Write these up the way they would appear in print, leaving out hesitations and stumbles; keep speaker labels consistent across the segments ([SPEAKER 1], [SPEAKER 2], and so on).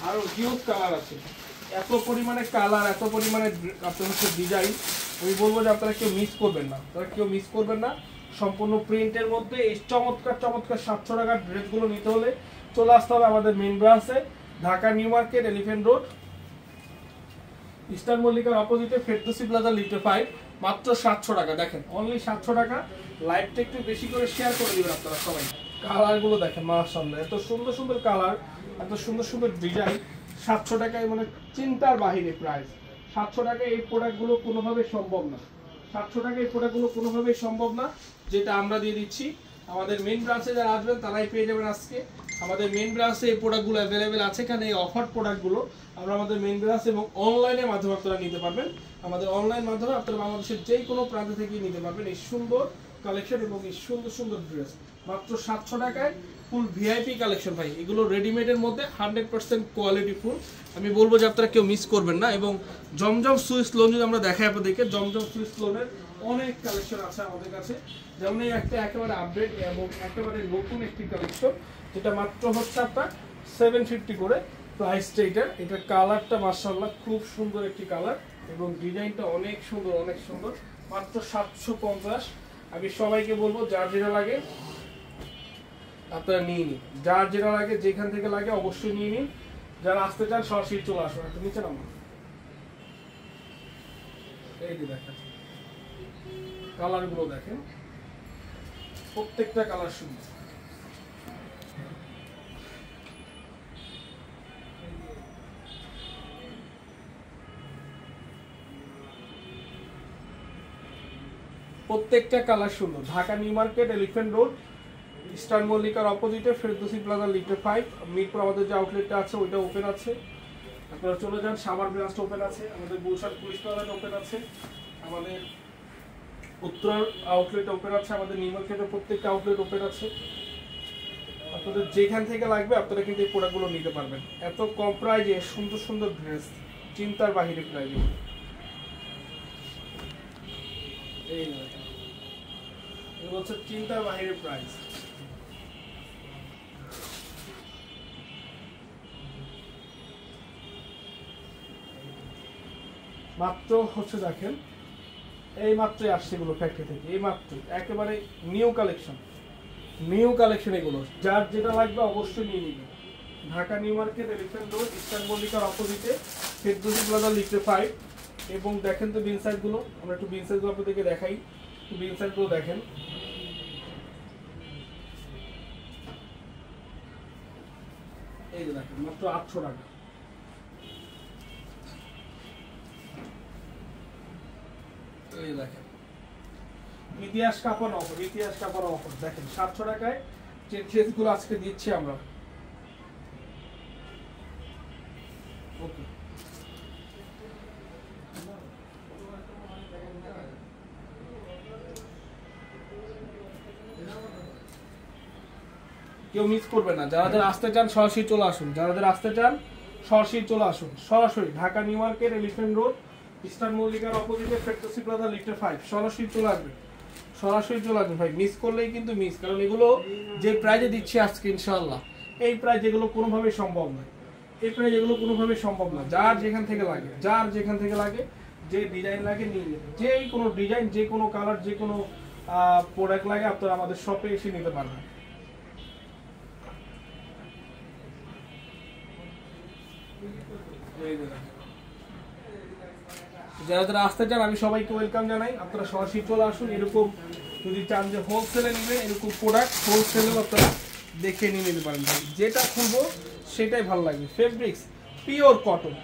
[SPEAKER 1] আরো huge colour আছে, এত পরিমাণে কালার, এত পরিমাণে আপনার হচ্ছে ডিজাইন, আমি বলবো যে আপনারা কেউ মিস করবেন না, আপনারা কেউ মিস করবেন না। সম্পূর্ণ প্রিন্টের মধ্যে এই চমৎকার চমৎকার 700 টাকার ড্রেসগুলো নিতে হলে চলে আসতে হবে আমাদের মেইন ব্রাঞ্চে, Dhaka New Market, Elephant Road, Eastern মল্লিকার অপোজিটে, ফেরদৌসি প্লাজা, লিফটে 5, মাত্র 700 টাকা। দেখেন অনলি 700 টাকা। লাইভটা একটু বেশি করে শেয়ার করে দিবেন আপনারা সবাই। কালারগুলো দেখেন মাশাআল্লাহ, এত সুন্দর সুন্দর কালার, এত সুন্দর সুন্দর ডিজাইন। 700 টাকায় মানে চিন্তার বাহিরে প্রাইস। 700 টাকায় এই প্রোডাক্টগুলো কোনোভাবে সম্ভব না, 700 টাকায় এই প্রোডাক্টগুলো কোনোভাবেই সম্ভব না, যেটা আমরা দিয়ে দিচ্ছি। আমাদের মেইন ব্রাঞ্চে যারা আসবেন তারাই পেয়ে যাবেন আজকে। আমাদের মেইন ব্রাঞ্চে এই প্রোডাক্টগুলো অ্যাভেলেবেল আছে, কারণ এই অফার প্রোডাক্টগুলো আমরা আমাদের মেইন ব্রাঞ্চ এবং অনলাইনের মাধ্যমে আপনারা নিতে পারবেন। আমাদের অনলাইন মাধ্যমে আপনারা বাংলাদেশের যে কোনো প্রান্ত থেকে নিতে পারবেন এই সুন্দর কালেকশন এবং এই সুন্দর সুন্দর ড্রেস মাত্র 700 টাকায়। ফুল ভিআইপি কালেকশন ভাই, এগুলো রেডিমেডের মধ্যে 100% কোয়ালিটি ফুল। আমি বলবো যে আপনারা কেউ মিস করবেন না। এবং জমজম সুইস লোন যদি আমরা দেখাই আপনাদেরকে, জমজম সুইস লোনের অনেক কালেকশন আছে আমাদের কাছে। যেমন এই একটা একেবারে আপডেট এবং একেবারে নতুন একটি কালেকশন, যেটা মাত্র হচ্ছে আপনার 750 করে প্রাইসটা। এটার কালারটা মাশাআল্লাহ খুব সুন্দর একটি কালার এবং ডিজাইনটা অনেক সুন্দর, অনেক সুন্দর। মাত্র 750। আমি সবাইকে বলবো যার যেটা লাগে আপনারা নিয়ে নিন, যার যেটা লাগে যেখান থেকে লাগে অবশ্যই নিয়ে নিন। যারা আসতে চান সরাসরি চলে আসুন। একটু নিচে নামো, এই যে দেখেন কালারগুলো দেখেন, প্রত্যেকটা কালার সুন্দর। প্রত্যেকটা কালার সুন্দর। Dhaka New Market, Elephant Road, Eastern মল্লিকার অপোজিটে, ফেরদৌসি প্লাজা, লিফটে 5। মিরপুর আমাদের যে আউটলেটটা আছে ওইটা ওপেন আছে, আপনারা চলে যান। সাভার ব্রাঞ্চটা ওপেন আছে, আমাদের গুলশান পুলিশ প্লাজাটা ওপেন আছে, আমাদের উত্তর আউটলেট ওপেন আছে, আমাদের নিউ মার্কেটের প্রত্যেকটা আউটলেট ওপেন আছে। আপনাদের যেখান থেকে লাগবে আপনারা কিন্তু এই প্রোডাক্টগুলো নিতে পারবেন। এত কম প্রাইজে সুন্দর সুন্দর ড্রেস, চিন্তার বাহিরে প্রাইজে। এই হচ্ছে চিন্তার বাহিরে প্রাইস। মাত্র হচ্ছে দেখেন এই মাত্রই আসছে এগুলো ফ্যাক্টরি থেকে, এই মাত্র একেবারে নিউ কালেকশন, নিউ কালেকশন এগুলো। যার যেটা লাগবে অবশ্যই নিয়ে নিবেন। Dhaka New Market, Elephant Road, Eastern মল্লিকার অপোজিটে, ফেরদৌসি প্লাজা, লিফটে 5। এবং দেখেন তো বিন সাইডগুলো, আমরা একটু বিন সাইডগুলো আপনাদেরকে দেখাই। বিন সাইডগুলো দেখেন, এই যে দেখেন মাত্র 800 টাকা। এই দেখেন ইতিহাস কাঁপানো অফার, ইতিহাস কাঁপানো অফার। দেখেন 700 টাকায় যে ড্রেসগুলো আজকে দিচ্ছি আমরা। ওকে, কেউ মিস করবে না। যারা যারা আসতে চান সরাসরি চলে আসুন, যারা যারা আসতে চান সরাসরি চলে আসুন। সরাসরি Dhaka New Market, Elephant Road, Eastern মল্লিকার অপোজিটে, ফেরদৌসি প্লাজা, লিফটে 5। সরাসরি চলে আসবেন, সরাসরি চলে আসবেন ভাই। মিস করলেই কিন্তু মিস, কারণ এগুলো যে প্রাইজে দিচ্ছি আজকে ইনশাআল্লাহ, এই প্রাইজ এগুলো কোনোভাবেই সম্ভব নয়, এই প্রাইজ এগুলো কোনোভাবেই সম্ভব না। যার যেখান থেকে লাগে, যার যেখান থেকে লাগে, যে ডিজাইন লাগে নিয়ে নেবেন। যে কোনো ডিজাইন, যে কোনো কালার, যে কোনো প্রোডাক্ট লাগে আপনারা আমাদের শপে এসে নিতে পারবেন। যারা যারা আসতে চান আমি সবাইকে ওয়েলকাম জানাই, আপনারা সরাসরি চলে আসুন। এরকম যদি চান যে হোলসেলে নেবেন, এরকম প্রোডাক্ট হোলসেলেও আপনারা দেখে নিয়ে নিতে পারেন ভাই। যেটা খুলবো সেটাই ভালো লাগবে। ফেব্রিক্স পিওর কটন,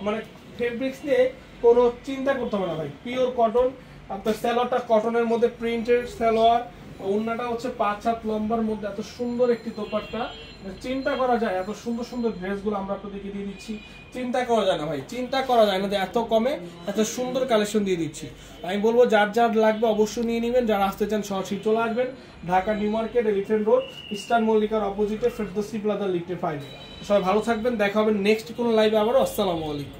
[SPEAKER 1] মানে ফেব্রিক্স নিয়ে কোনো চিন্তা করতে হবে না ভাই, পিওর কটন। আপনার সালোয়ারটা কটনের মধ্যে প্রিন্টের সালোয়ার, ওড়নাটা হচ্ছে 5 হাত লম্বার মধ্যে, এত সুন্দর একটি দোপাট্টা। চিন্তা করা যায় এত সুন্দর সুন্দর ড্রেসগুলো আমরা আপনাদেরকে দিয়ে দিচ্ছি। চিন্তা করা যায় না ভাই, চিন্তা করা যায় না যে এত কমে এত সুন্দর কালেকশন দিয়ে দিচ্ছি। আমি বলবো যার যার লাগবে অবশ্যই নিয়ে নেবেন। যারা আসতে চান সরাসরি চলে আসবেন। Dhaka New Market, Elephant Road, Eastern মল্লিকার অপোজিটে, ফেরদৌসি প্লাজা, লিফটে 5। সবাই ভালো থাকবেন, দেখা হবে নেক্সট কোনো লাইভে আবারও। আসসালামু আলাইকুম।